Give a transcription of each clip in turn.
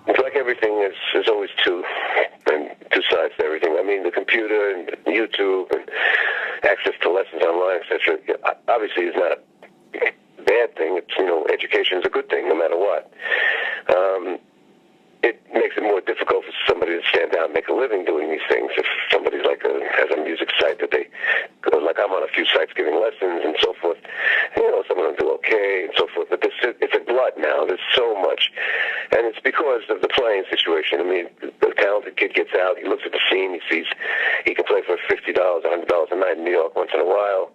it's like everything, there's always two sides to everything. I mean, the computer and YouTube and access to lessons online, etc. Obviously, is not a bad thing. It's, education is a good thing, no matter what. It makes it more difficult for somebody to stand out and make a living doing these things. If somebody's has a music site that they, like I'm on a few sites giving lessons and so forth, some of them do okay and so forth, but it's a glut now. There's so much. And it's because of the playing situation. I mean, the talented kid gets out, he looks at the scene, he sees he can play for $50, $100 a night in New York once in a while,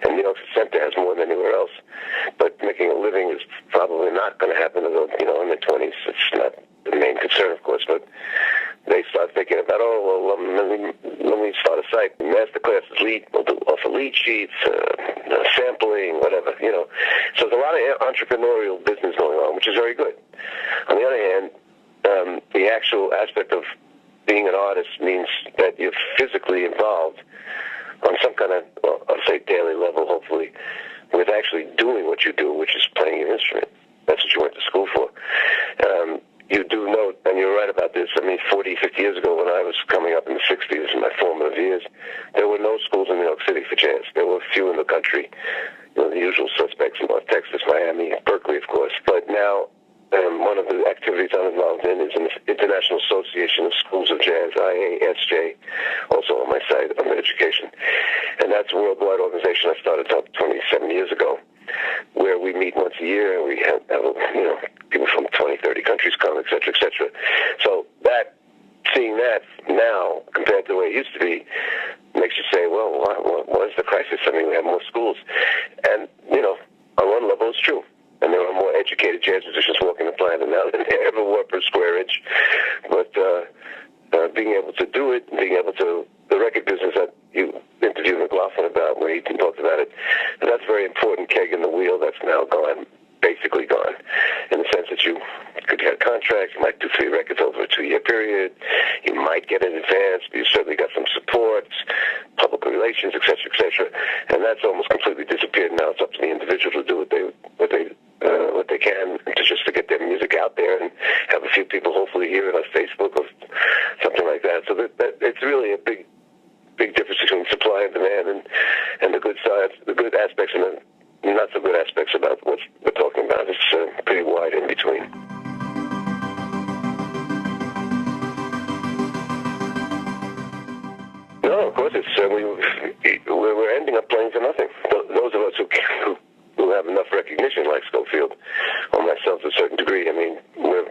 and New York Center has more than anywhere else. But making a living is probably not going to happen until, in the 20s. It's not the main concern, of course, but they start thinking about, let me start a site. Master classes, we'll offer lead sheets, sampling, whatever, So there's a lot of entrepreneurial business going on, which is very good. On the other hand, the actual aspect of being an artist means that you're physically involved on some kind of, I'll say daily level, hopefully, with actually doing what you do, which is playing an instrument. That's what you went to school for. You do note, and you're right about this, 40, 50 years ago when I was coming up in the 60s, in my formative years, there were no schools in New York City for jazz. There were few in the country, the usual suspects in North Texas, Miami, Berkeley, of course. But now, one of the activities I'm involved in is an International Association of Schools of Jazz, IASJ, also on my site under education. And that's a worldwide organization I started up 27 years ago, where we meet once a year, and we have people from 20, 30 countries come, et cetera, et cetera. So seeing that now compared to the way it used to be makes you say, well, what is the crisis? We have more schools. And, on one level it's true. And there are more educated jazz musicians walking the planet now than there ever were per square inch. But being able to do it, the record business that you interviewed McLaughlin about, where he talked about it, and that's a very important keg in the wheel that's now gone, basically gone, in the sense that you could get a contract, you might do 3 records over a 2-year period, you might get an advance, but you certainly got some support, public relations, et cetera, and that's almost completely disappeared now. It's up to the individual to do what they can to get their music out there and have a few people hopefully hear it on Facebook or something like that. So that it's really a big difference between supply and demand, and the good sides, the good aspects, and the not so good aspects about what we're talking about. It's pretty wide in between. No, of course it's we're ending up playing for nothing. Those of us who have enough recognition, like Schofield or myself to a certain degree, we're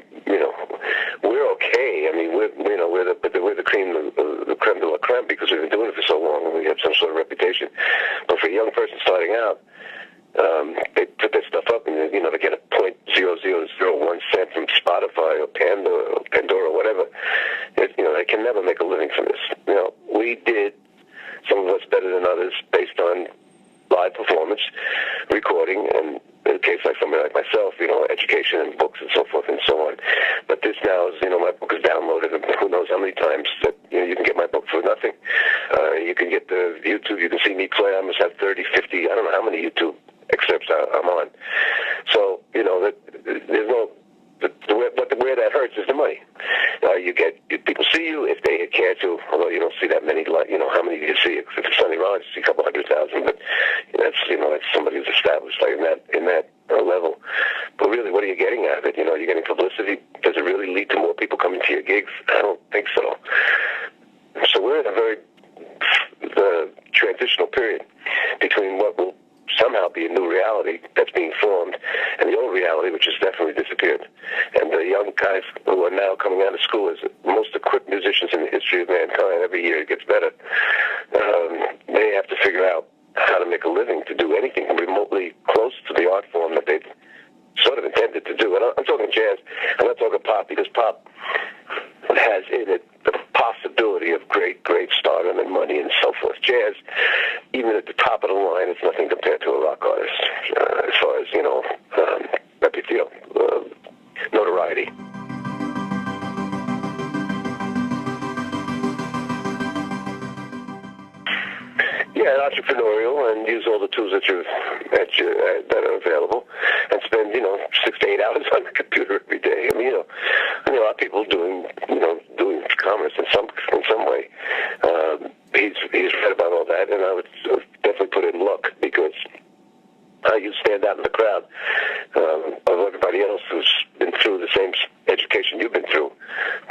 okay. We're the cream, the creme de la creme, because we've been doing it for so long and we have some sort of reputation. But for a young person starting out, they put their stuff up and they get a .0001 from Spotify or Pandora, whatever. They can never make a living from this. We did, some of us better than others, based on live performance, recording, and in a case like somebody like myself, education and books and so forth and so on. But this now is, my book is downloaded, and who knows how many times that you can get my book for nothing. You can get the YouTube, you can see me play. I must have 30, 50, I don't know how many YouTube excerpts I'm on. So, there's no, where that hurts is the money. People see you if they care to, although you don't see that many, how many do you see? If it's Sonny Rollins, you see a couple 100,000, but that's somebody who's established in that level. But really, what are you getting out of it? You're getting publicity. Does it really lead to more people coming to your gigs? I don't think so. So we're in a very transitional period between what will somehow be a new reality that's being formed, and the old reality, which has definitely disappeared. And the young guys who are now coming out of school as the most equipped musicians in the history of mankind, every year it gets better, they have to figure out how to make a living, to do anything remotely close to the art form that they've sort of intended to do. And I'm talking jazz, I'm not talking pop, because pop has in it the possibility of great stardom and money and so forth. Jazz, even at the top of the line, it's nothing compared to a rock artist, as far as, notoriety. Yeah, entrepreneurial, and use all the tools that are available, and spend 6 to 8 hours on the computer every day. there are people doing commerce in some way. He's read about all that, and I would definitely put in luck, because you stand out in the crowd of everybody else who's been through the same education you've been through.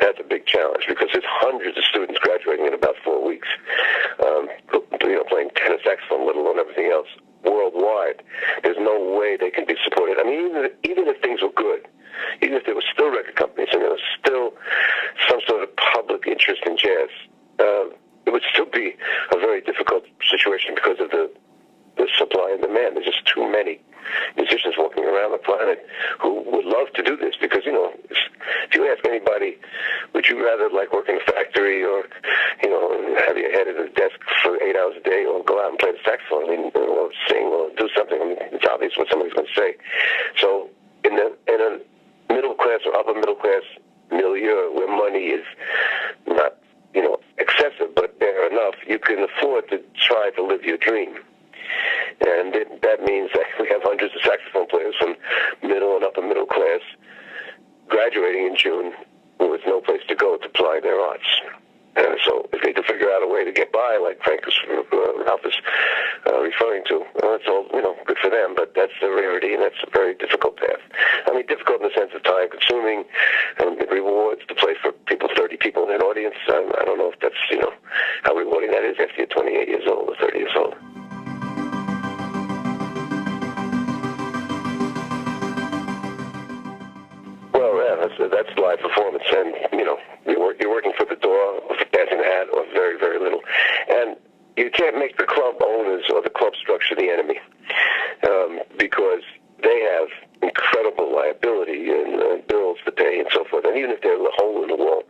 That's a big challenge, because there's hundreds of students graduating in about 4 weeks, playing tenor saxophone, let alone everything else, worldwide. There's no way they can be supported. I mean, even if things were good, even if there were still record companies and there was still some sort of public interest in jazz, it would still be a very difficult situation because of the supply and demand. There's just too many musicians walking around the planet who would love to do this, because, if you ask anybody, would you rather work in a factory or, have your head at a desk for 8 hours a day, or go out and play the saxophone, or sing or do something? I mean, it's obvious what somebody's going to say. So in a middle class or upper middle class milieu where money is not, excessive, but bare enough, you can afford to try to live your dream. And that means that we have hundreds of saxophone players from middle and upper middle class graduating in June with no place to go to ply their arts. And so if they can figure out a way to get by, like Ralph is referring to, well, it's all, good for them, but that's the rarity, and that's a very difficult path. I mean, difficult in the sense of time-consuming, and the rewards to play for 30 people in an audience. I don't know if that's, how rewarding that is after you're 28 years old or 30 years old. Well, yeah, that's live performance, and you're working for the door, or for passing the hat, or very, very little. And you can't make the club owners or the club structure the enemy, because they have incredible liability and bills to pay and so forth. And even if they're a hole in the wall,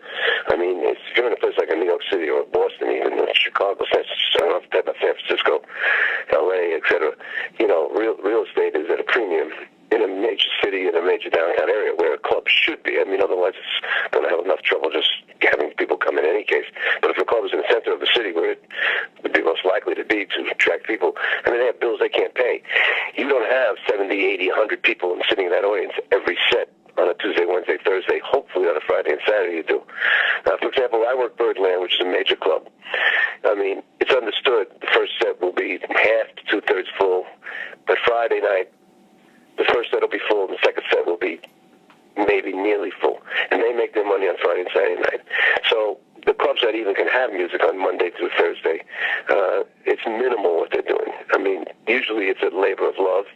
I mean, if you're in a place like in New York City or Boston, even Chicago, San Francisco, L.A., etc., real estate is at a premium in a major city, in a major downtown area where a club should be. I mean, otherwise it's going to have enough trouble just having people come in any case. But if a club is in the center of the city where it would be most likely to be to attract people, I mean, they have bills they can't pay. You don't have 70, 80, 100 people sitting in that audience every set on a Tuesday, Wednesday, Thursday, hopefully on a Friday and Saturday you do. Now, for example, I work Birdland, which is a major club. I mean, it's understood the first set will be half to two-thirds full, but Friday night, the first set will be full, and the second set will be maybe nearly full. And they make their money on Friday and Saturday night. So the clubs that even can have music on Monday through Thursday, it's minimal what they're doing. I mean, usually it's a labor of love,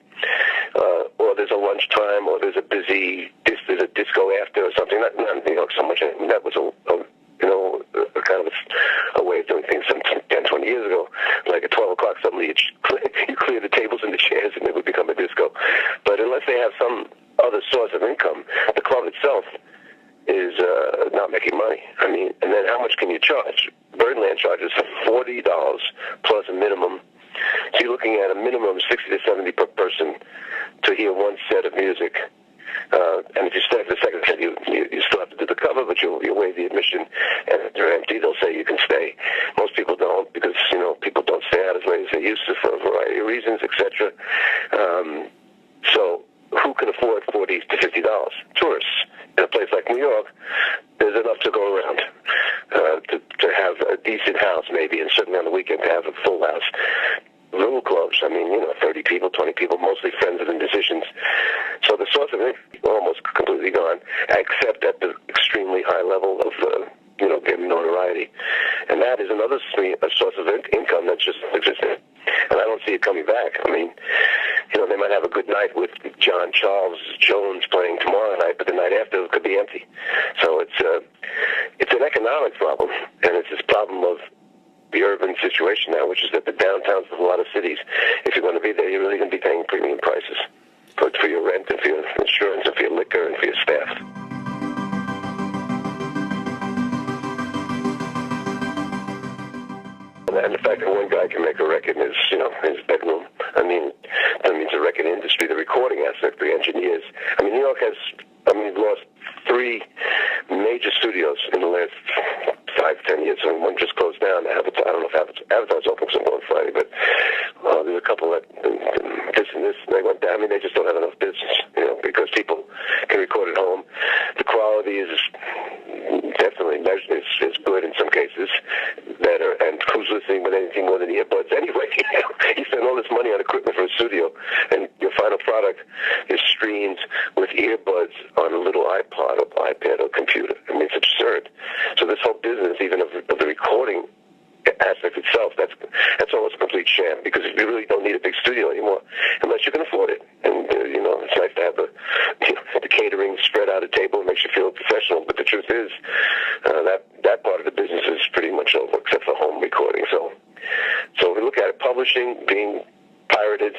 or there's a lunchtime, or there's a disco after or something. Not so much. I mean, that was a kind of a way of doing things some 10, 20 years ago. Like at 12 o'clock, suddenly you clear the tables and the chairs, and it would become a disco. But unless they have some other source of income, the club itself is not making money. I mean, and then how much can you charge? Birdland charges $40 plus a minimum. So you're looking at a minimum of 60 to 70 per person to hear one set of music. And if you stay for the second set, you still have to do the cover, but you waive the admission. And if they're empty, they'll say you can stay. Most people don't, because people don't stay out as late as they used to for a variety of reasons, etc. So who can afford $40 to $50? Tourists. In a place like New York, there's enough to go around to have a decent house, maybe, and certainly on the weekend to have a full house. Little clubs, I mean, 30 people, 20 people, mostly friends of the musicians. So the source of it almost completely gone, except at the extremely high level of, getting notoriety. And that is another source of income that's just existing. And I don't see it coming back. I mean, they might have a good night with John Charles Jones playing tomorrow night, but the night after it could be empty. So it's an economic problem, and it's this problem of the urban situation now, which is that the downtowns of a lot of cities, if you're going to be there, you're really going to be paying premium prices for your rent and for your insurance and for your liquor and for your staff. And the fact that one guy can make a record in his bedroom, I mean, that means the record industry, the recording aspect, the engineers. I mean, New York has, lost 3 major studios in the last 5 to 10 years. So one just closed down. I don't know if Avatar's open somewhere on Friday, but there's a couple that this and this, and they went down. I mean, they just don't have enough business, because people can record at home. The quality is iPod or iPad or computer. I mean, it's absurd. So this whole business, even of the recording aspect itself, that's almost a complete sham, because you really don't need a big studio anymore unless you can afford it. And it's nice to have the catering spread out at table. It makes you feel professional. But the truth is that part of the business is pretty much over, except for home recording. So we look at it: publishing being pirated,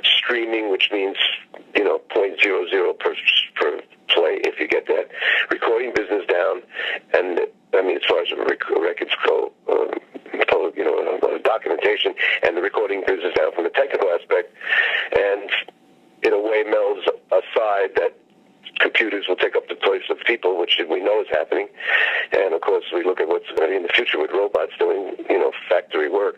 streaming, which means .00 per play if you get that. Recording business down, and I mean, as far as records go, documentation and the recording business down from the technical aspect, and in a way melds aside that computers will take up the place of people, which we know is happening. And of course, we look at what's going to be in the future with robots doing, factory work.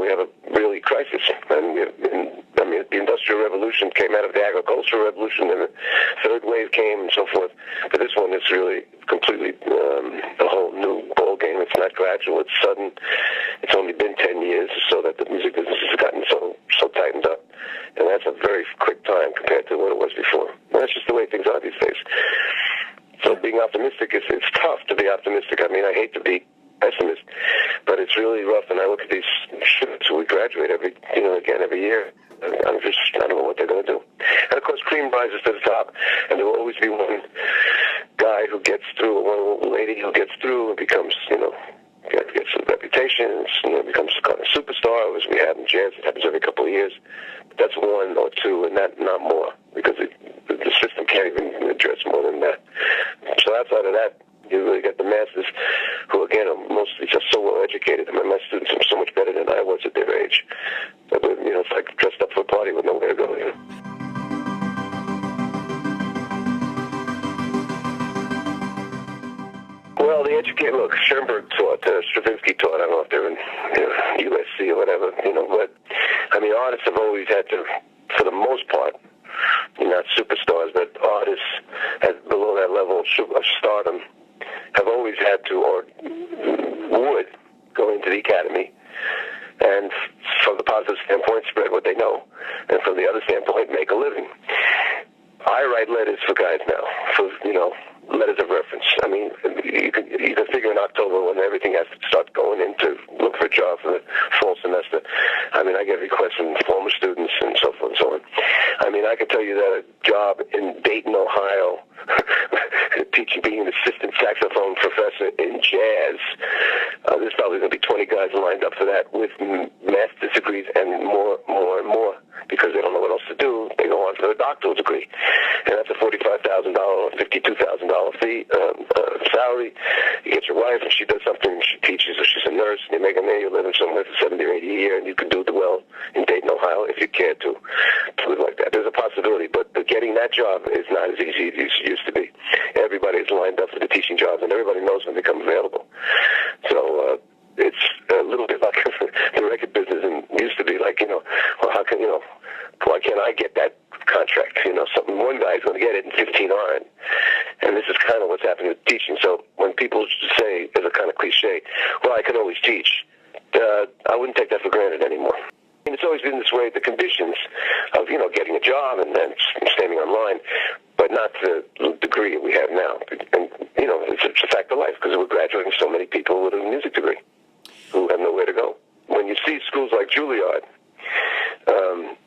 We have a really crisis. And the Industrial Revolution came out of the Agricultural Revolution, and the third wave came and so forth. But this one is really completely a whole new ball game. It's not gradual. It's sudden. It's only been 10 years so that the music business has gotten so tightened up. And that's a very quick time compared to what it was before. And that's just the way things are these days. So being optimistic, it's tough to be optimistic. I mean, I hate to be pessimist, but it's really rough. And I look at these students who we graduate every year. I don't know what they're going to do. And of course, cream rises to the top, and there will always be one guy who gets through, or one lady who gets through and becomes, gets a reputation, becomes a kind of superstar, as we have in jazz. It happens every couple of years. But that's one or two, and not more, because the system can't even address more than that. So outside of that, you really got the masses who, again, are mostly just so well educated. I mean, my students are so much better than I was at their age. But, it's like dressed up for a party with nowhere to go. Well, the educated, look, Schoenberg taught, Stravinsky taught. I don't know if they're in USC or whatever, but I mean, artists have always had to, for the most part, not superstars, but artists below that level of stardom have always had to, or would, go into the academy, and from the positive standpoint, spread what they know, and from the other standpoint, make a living. I write letters for guys now, for, letters of reference. I mean, you can figure in October when everything has to start going in to look for a job for the fall semester. I mean, I get requests from former students and so forth and so on. I mean, I can tell you that a job in Dayton, Ohio, being an assistant saxophone professor in jazz, there's probably going to be 20 guys lined up for that with master's degrees and more, because they don't know what else to do. They go on for a doctoral degree, and that's a $45,000 or $52,000 fee salary. You get your wife, and she does something. She teaches, or she's a nurse, and you make a million. You're living somewhere for 70 or 80 a year, and you could do well in Dayton, Ohio, if you cared to live like that. There's a possibility, but getting that job is not as easy as it used to be. Everybody's lined up for the teaching jobs, and everybody knows when they come available. So it's a little bit like the record business, and used to be like, well, how can, why can't I get that contract? One guy's going to get it and 15 aren't. And this is kind of what's happening with teaching. So when people say, as a kind of cliche, well, I can always teach, I wouldn't take that for granted anymore. And it's always been this way, the conditions of, getting a job and then standing online, but not to the degree that we have now. And, it's a fact of life, because we're graduating so many people with a music degree who have nowhere to go. When you see schools like Juilliard,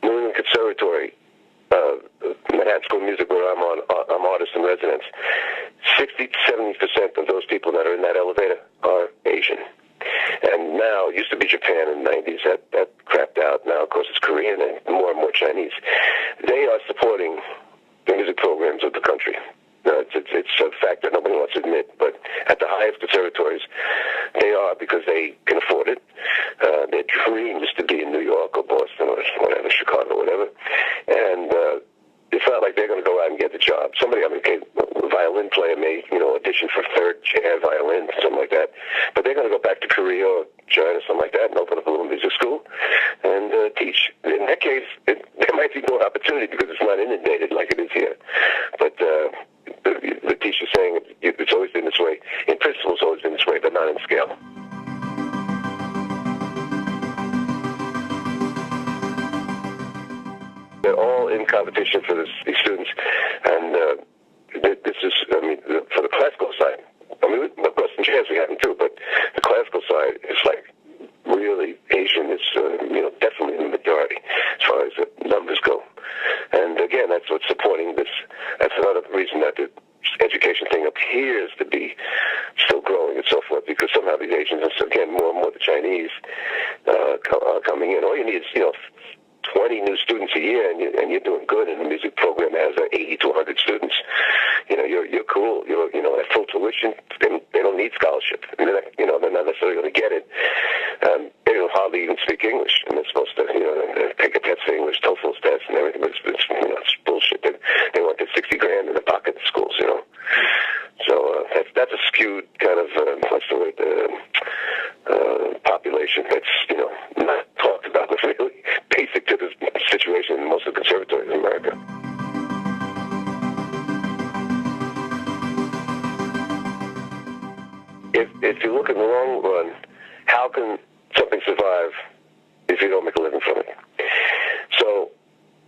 New England Conservatory, Manhattan School of Music, where I'm artist in residence, 60 to 70% of those people that are in that elevator are Asian. And now, it used to be Japan in the 90s, that crapped out. Now, of course, it's Korean and more Chinese. They are supporting the music programs of the country. It's a fact that nobody wants to admit, but at the highest conservatories, they are, because they can afford it. Their dream is to be in New York or Boston or whatever, Chicago, whatever. And it felt like they're going to go out and get the job. A violin player may, audition for third chair violin, something like that. But they're going to go back to Korea or China, something like that, and open up a little music school and teach. In that case, there might be more opportunity because it's not inundated like it is here. But the teacher's saying it's always been this way. In principle, it's always been this way, but not in scale. They're all in competition for these students, and that the education thing appears to be still growing and so forth, because somehow these Asians, and again, more and more the Chinese are coming in. All you need is, 20 new students a year, and you're doing good. And the music program has 80 to 100 students. You're cool. You're at full tuition. They don't need scholarship. They're not necessarily going to get it. They don't hardly even speak English, and they're supposed to, take a test for English, TOEFL test, and everything. But it's bullshit. They want their $60,000 in the pocket in schools. So that's a skewed kind of what's the word? Population that's not talked about. It's really basic to the situation in most of the conservatories in America. If you look in the long run, how can something survive if you don't make a living from it? So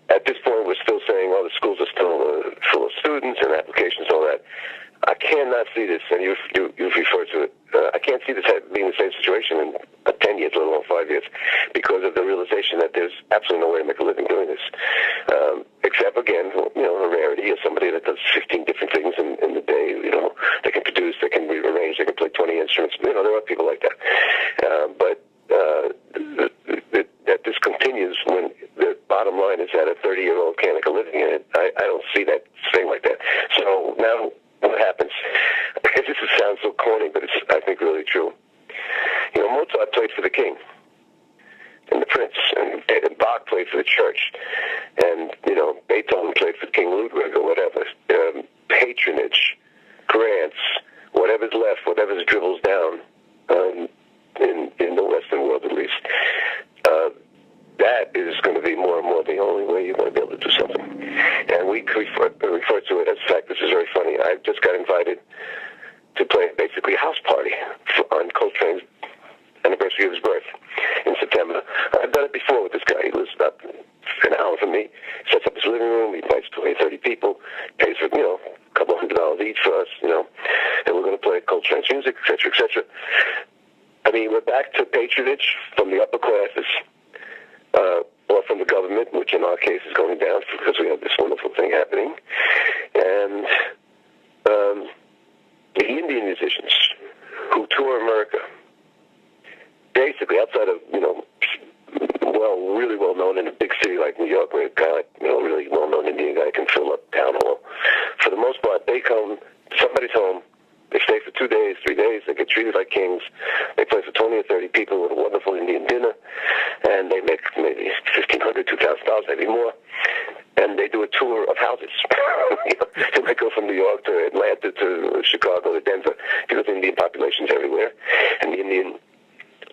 at this point, we're still saying, the schools are still full of students and applications, all that. I cannot see this, and you've referred to it. I can't see this being the same situation in 10 years, let alone 5 years, because of the realization that there's absolutely no way to make a living doing this. Except, again, a rarity of somebody that does 15 different things in the day. They can produce, they can rearrange, they can play 20 instruments. There are people like that. But that this continues when the bottom line is that a 30-year-old can't make a living in it. I don't see that staying like that. So now, what happens? This sounds so corny, but it's, I think, really true. Mozart played for the king and the prince, and Bach played for the church, and, Beethoven played for King Ludwig or whatever. Patronage, grants, whatever's left, whatever's dribbles down in the Western world, at least, that is going to be more and more the only way you're going to be able to do something. And we refer to it as, in fact, this is very funny. I just got invited to play basically a house party on Coltrane's anniversary of his birth in September. I've done it before with this guy. He lives about an hour from me. Sets up his living room. He invites 20, 30 people. Pays for, a couple $100 each for us, and we're going to play Coltrane's music, et cetera, et cetera. I mean, we're back to patronage from the upper classes, or from the government, which in our case is going down because we have this wonderful thing happening. And the Indian musicians who tour America, basically outside of, really well known in a big city like New York, where a guy like, really well known Indian guy can fill up town hall. For the most part, they come to somebody's home. They stay for 2 days, 3 days. They get treated like kings. They play for 20 or 30 people with a wonderful Indian dinner, and they make maybe $1,500, $2,000, maybe more. And they do a tour of houses. So they go from New York to Atlanta to Chicago to Denver, because Indian population's everywhere, and the Indian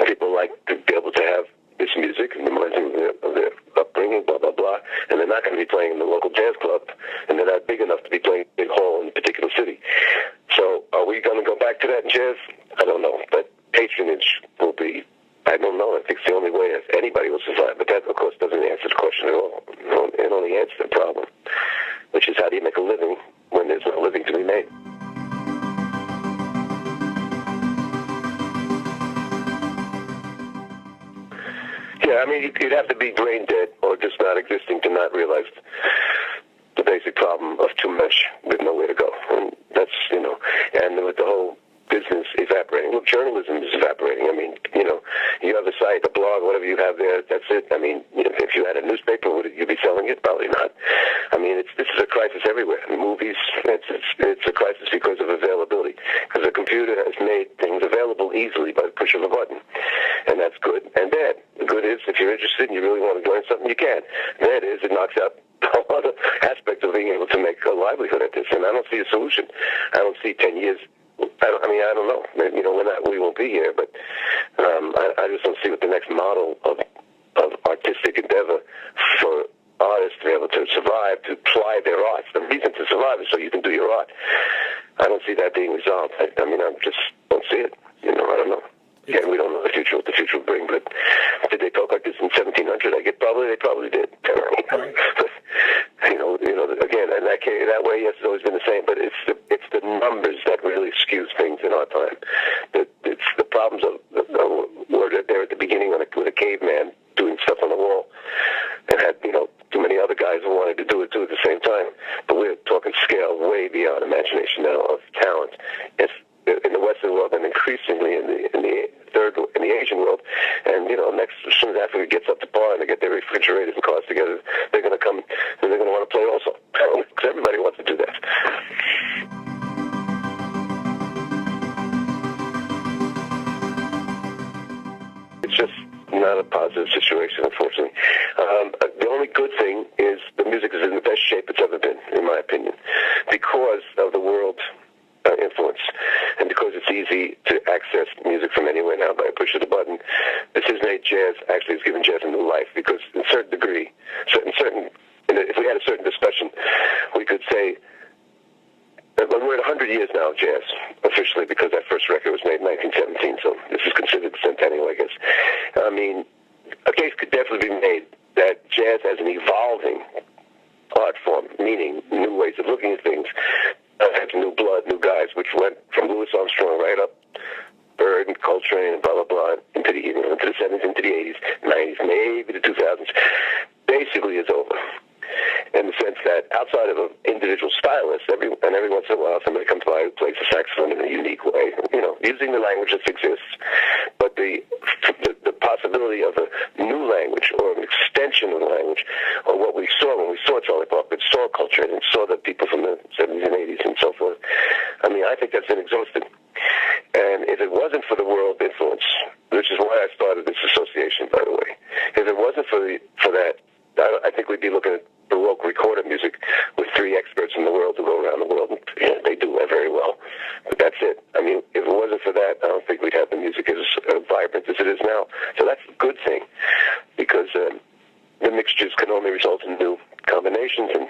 people like to be able to have this music and reminds them of their upbringing, blah, blah, blah. And they're not going to be playing in the local jazz club, and they're not big enough to be playing a big hall in a particular city. So are we going to go back to that in jazz? I don't know. But patronage will be, I don't know. I think it's the only way if anybody will survive. But that, of course, doesn't answer the question at all. It only answers the problem, which is how do you make a living when there's no living to be made? Yeah, I mean, you'd have to be brain dead or just not existing to not realize the basic problem of too much with nowhere to go. And that's, and with the whole business evaporating. Look, journalism is evaporating. I mean, you have a site, a blog, whatever you have there, that's it. I mean, if you had a newspaper, would you be selling it? Probably not. I mean, this is a crisis everywhere. In movies, it's a crisis because of availability. Because the computer has made things available easily by the push of a button. And that's good and bad. The good is, if you're interested and you really want to learn something, you can. Bad is, it knocks out other aspects of being able to make a livelihood at this. And I don't see a solution. I don't see 10 years. I don't know. Maybe, we won't be here, but I just don't see what the next model of artistic endeavor for artists to be able to survive, to ply their arts. The reason to survive is so you can do your art. I don't see that being resolved. I just don't see it. I don't know. Again, we don't know what the future will bring, but did they talk like this in 1700? They probably did. Right. But, again, in that way, yes, it's always been the same, but it's the numbers that really skews things in our time. It's the problems of were there at the beginning with a caveman doing stuff on the wall, and had too many other guys who wanted to do it too at the same time. But we're talking scale way beyond imagination now of talent. If in the Western world and increasingly in the Asian world, and next as soon as Africa gets up to par and they get their refrigerators and cars together, they're going to come and they're going to want to play also, because everybody wants to do that. It's just not a positive situation, unfortunately. The only good thing is the music is in the best shape it's ever been, in my opinion, because of the world influence, and because it's easy to access music from anywhere now by a push of the button. This has made jazz, actually it's given jazz a new life, because in a certain degree, if we had a certain discussion, we could say that we're at 100 years now of jazz, officially, because that first record was made in 1917, so this is considered the centennial, I guess. I mean, a case could definitely be made that jazz as an evolving art form, meaning new ways of looking at things, had new blood, new guys, which went from Louis Armstrong right up, Bird and Coltrane and blah, blah, blah, into the 70s, into the 80s, 90s, maybe the 2000s, basically is over. In the sense that outside of an individual stylist, every once in a while somebody comes by who plays the saxophone in a unique way, using the language that exists, but the possibility of a new language or an extension of the language, or what we saw when we saw Charlie Parker, saw Coltrane, and saw the people from the 70s and 80s and so forth. I mean, I think that's been exhausted. And if it wasn't for the world influence, which is why I started this association, by the way, if it wasn't for that, I think we'd be looking at Baroque recorded music with 3 experts in the world who go around the world, and they do that very well. But that's it. I mean, if it wasn't for that, I don't think we'd have the music as vibrant as it is now. So that's a good thing, because the mixtures can only result in new combinations, and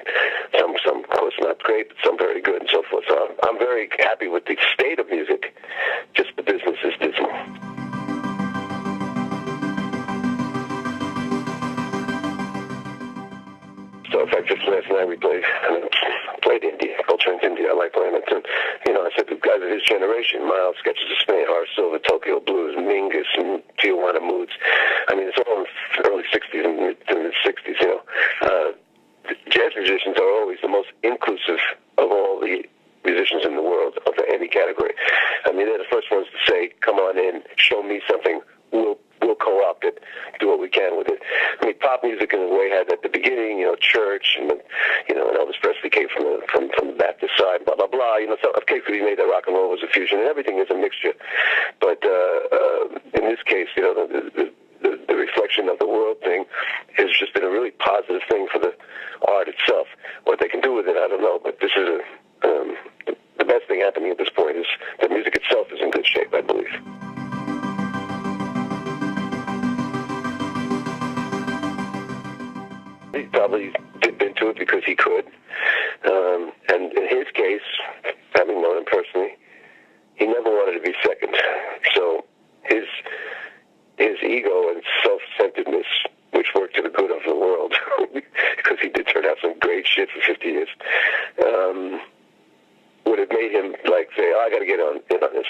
some of course not great, but some very good and so forth. So I'm very happy with the state of music. Just the business is dismal. So in fact, just last night we played India, Coltrane's India. I like playing it. And, I said the guys of his generation, Miles, Sketches of Spain, Horace Silver, Tokyo Blues, Mingus, and Tijuana Moods. I mean, it's all in the early 60s and mid-60s, Jazz musicians are always the most inclusive of all the musicians in the world of any category. I mean, they're the first ones to say, come on in, show me something, we'll co-opt it, do what we can with it. I mean, pop music in a way had at the beginning, Church, and Elvis Presley came from the Baptist side, blah, blah, blah. So of course we made that rock and roll was a fusion, and everything is a mixture. But in this case, the reflection of the world thing has just been a really positive thing for the art itself. What they can do with it, I don't know, but this is the best thing happening at this point is the music itself is in good shape, I believe. He probably dipped into it because he could. And in his case, having known him personally, he never wanted to be second. So his ego and self-centeredness, which worked to the good of the world, because he did turn out some great shit for 50 years, would have made him say, I got to get in on this.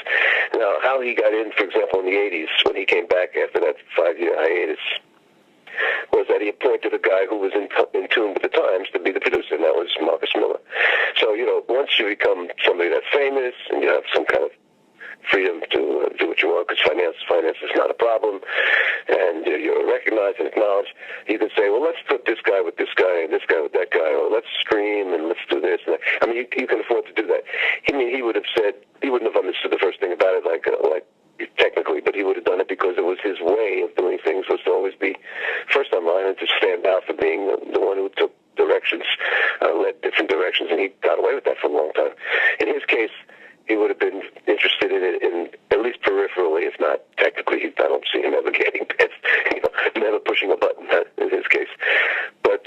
Now, how he got in, for example, in the 80s, when he came back after that 5-year hiatus, was that he appointed a guy who was in tune with the times to be the producer, and that was Marcus Miller. So, once you become somebody that's famous and you have some kind of freedom to do what you want, because finance is not a problem, and you're recognized and acknowledged, you can say, well, let's put this guy with this guy and this guy with that guy, or let's stream and let's do this and that. I mean, you can afford to do that. He would have said, he wouldn't have understood the first thing about it, like technically, but he would have done it because it was his way of doing things, was to always be first on line and to stand out for being the one who took directions, led different directions, and he got away with that for a long time. In his case, he would have been interested in it, in at least peripherally, if not technically. I don't see him ever getting past, never pushing a button in his case. But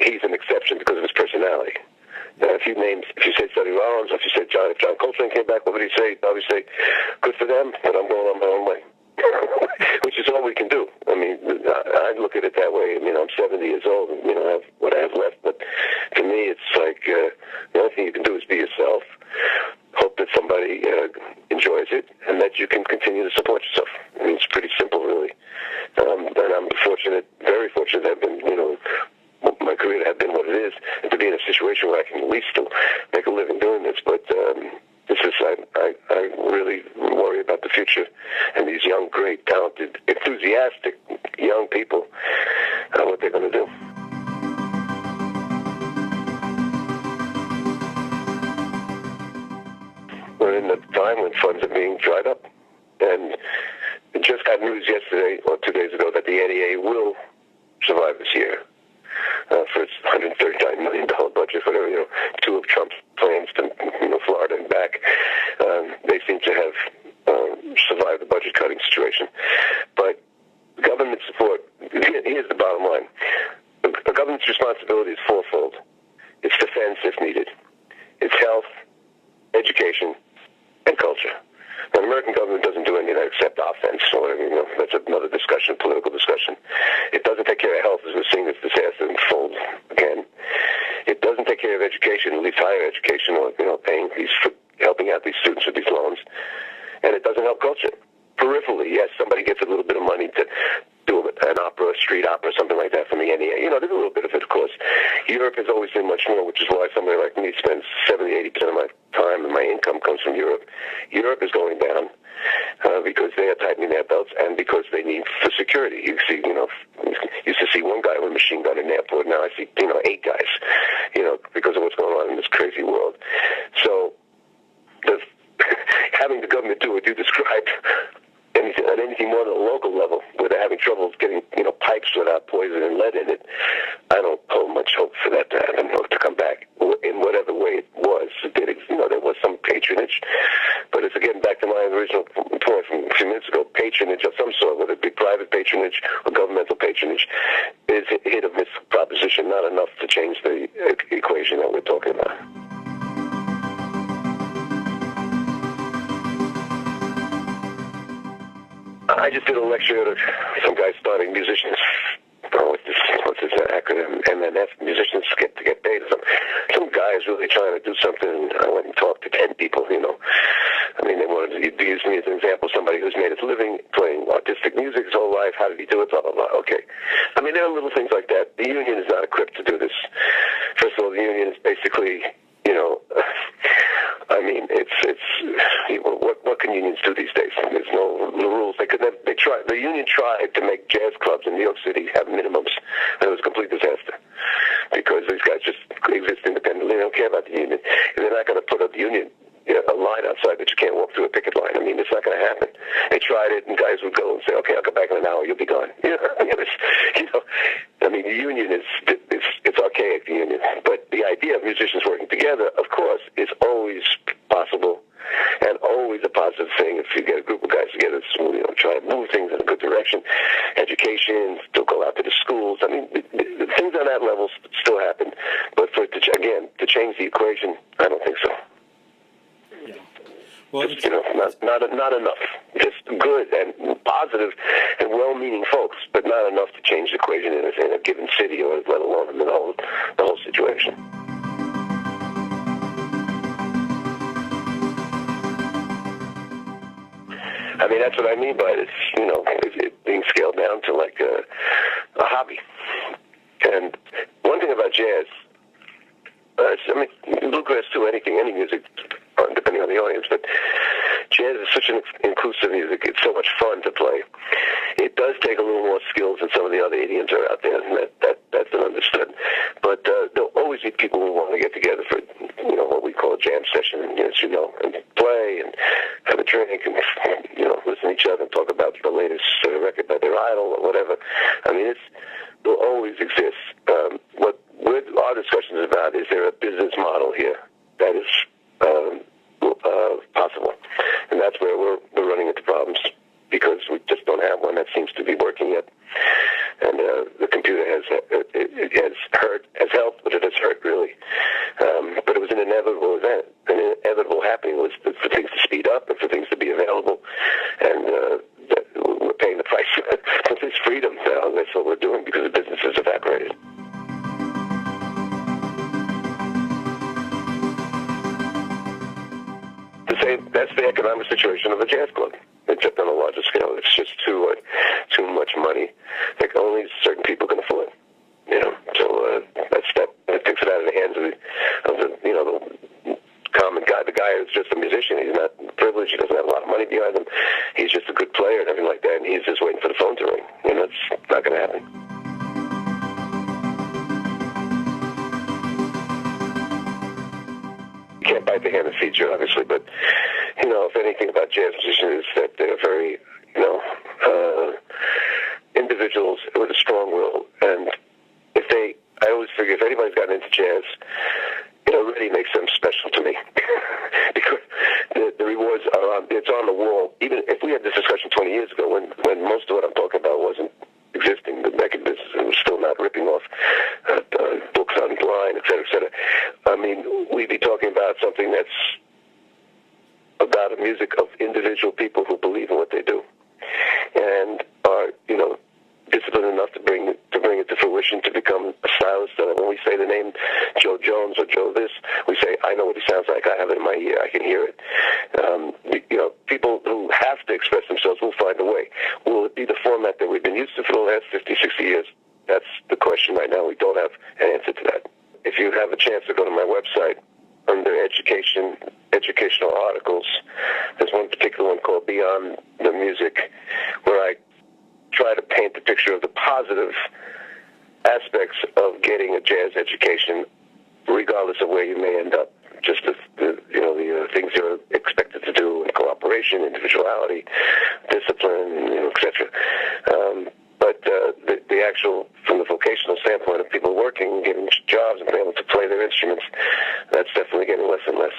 he's an exception because of his personality. If you say Sonny Rollins, if you said if John Coltrane came back, what would he say? He'd probably say, good for them, but I'm going on my own way. Which is all we can do. I mean, I look at it that way. I mean, I'm 70 years old, and I have what I have left. But to me, it's like the only thing you can do is be yourself. Hope that somebody enjoys it, and that you can continue to support yourself. I mean, it's pretty simple, really. And I'm fortunate, very fortunate, that I've been, my career to have been what it is, and to be in a situation where I can at least still in a time when funds are being dried up. And just got news yesterday or 2 days ago that the NEA will survive this year for its $139 million budget, whatever, two of Trump's plans to, Florida and back. They seem to have survived the budget cutting situation. But government support, here's the bottom line. The government's responsibility is fourfold. It's defense if needed. It's health, education, and culture. Now, the American government doesn't do any of that except offense or whatever, that's another discussion, political discussion. It doesn't take care of health, as we're seeing this disaster unfold again. It doesn't take care of education, at least higher education, or, helping out these students with these loans. And it doesn't help culture. Peripherally, yes, somebody gets a little bit of money to do an opera, a street opera, something like that from the NEA. There's a little bit of it, of course. Europe has always been much more, which is why somebody like me spends 70-80% of my time and my income comes from Europe. Europe is going down because they are tightening their belts and because they need for security. You see, used to see one guy with a machine gun in the airport. Now I see, 8 guys, because of what's going on in this crazy world. So having the government do what you described, anything more than a local level, where they're having trouble getting, pipes without poison and lead in it, I don't hold much hope for that to happen, or to come back in whatever way it was. There was some patronage, but it's again back to my original point from a few minutes ago. Patronage of some sort, whether it be private patronage or governmental patronage, is a hit or miss proposition, not enough to change the equation that we're talking about. I just did a lecture to some guys starting musicians. What's this acronym? MNF, musicians to get paid. Some guy is really trying to do something. I went and talked to 10 people, they wanted to use me as an example, somebody who's made his living playing artistic music his whole life. How did he do it? Blah, blah, blah. Okay. There are little things like that. The union is not equipped to do this. First of all, the union is basically, what can unions do these days? There's no rules. The union tried to make jazz clubs in New York City have minimums, and it was a complete disaster because these guys just exist independently. They don't care about the union. And they're not going to put up the union a line outside that you can't walk through a picket line. It's not going to happen. They tried it, and guys would go and say, "Okay, I'll come back in an hour. You'll be gone." The union it's archaic. The union, but the idea of musicians working together, of course, is always possible. And always a positive thing if you get a group of guys together to try to move things in a good direction. Education, still go out to the schools. The things on that level still happen. But for it to change the equation, I don't think so. Yeah. Well, just, not enough. Just good and positive and well-meaning folks, but not enough to change the equation in a given city or let alone in the whole situation. That's what I mean by this, it being scaled down to like a hobby. And one thing about jazz, bluegrass too, any music, depending on the audience, but jazz is such an inclusive music. It's so much fun to play. It does take a little more skills than some of the other idioms are out there, and that's been understood. But there'll always be people who want to get together for, what we call a jam session, and play and have a drink and, listen to each other and talk about the latest record by their idol or whatever. It will always exist. What our discussion is about, is there a business model here that is possible? And that's where we're running into problems, because we just don't have one that seems to be working yet. And the computer has helped, but it has hurt, really. But it was an inevitable event. An inevitable happening was for things to speed up and for things to be available. And we're paying the price for this freedom now. That's what we're doing, because the business has evaporated. That's the economic situation of a jazz club, except on a larger scale. It's just too much money that only certain people can afford. So that takes it out of the hands of the common guy. The guy who's just a musician. He's not privileged. He doesn't have a lot of money behind him. He's just a good player and everything like that. And he's just waiting for the phone to ring. It's not going to happen. You can't bite the hand that feeds you, obviously, but if anything about jazz musicians is that they're very, individuals with a strong will. And I always figure if anybody's gotten into jazz, it already makes them special to me. Because the rewards it's on the wall. Even if we had this discussion 20 years ago, when most of what I'm talking about wasn't existing, the record business was still not ripping off books online, et cetera, et cetera. I mean, we'd be talking about something that's about a music of individual people who believe in what they do and are, disciplined enough to bring it to fruition, to become a stylist. And when we say the name Joe Jones or Joe this, we say, I know what he sounds like. I have it in my ear. I can hear it. People who have to express themselves will find a way. Will it be the format that we've been used to for the last 50, 60 years? That's the question right now. We don't have an answer to that. If you have a chance to go to my website, under educational articles, there's one particular one called Beyond the Music, where I try to paint the picture of the positive aspects of getting a jazz education, regardless of where you may end up. Just the things you're expected to do, and cooperation, individuality, discipline, etc. But the actual, from the vocational standpoint of people working, getting jobs, and being able to play their instruments, that's definitely getting less and less.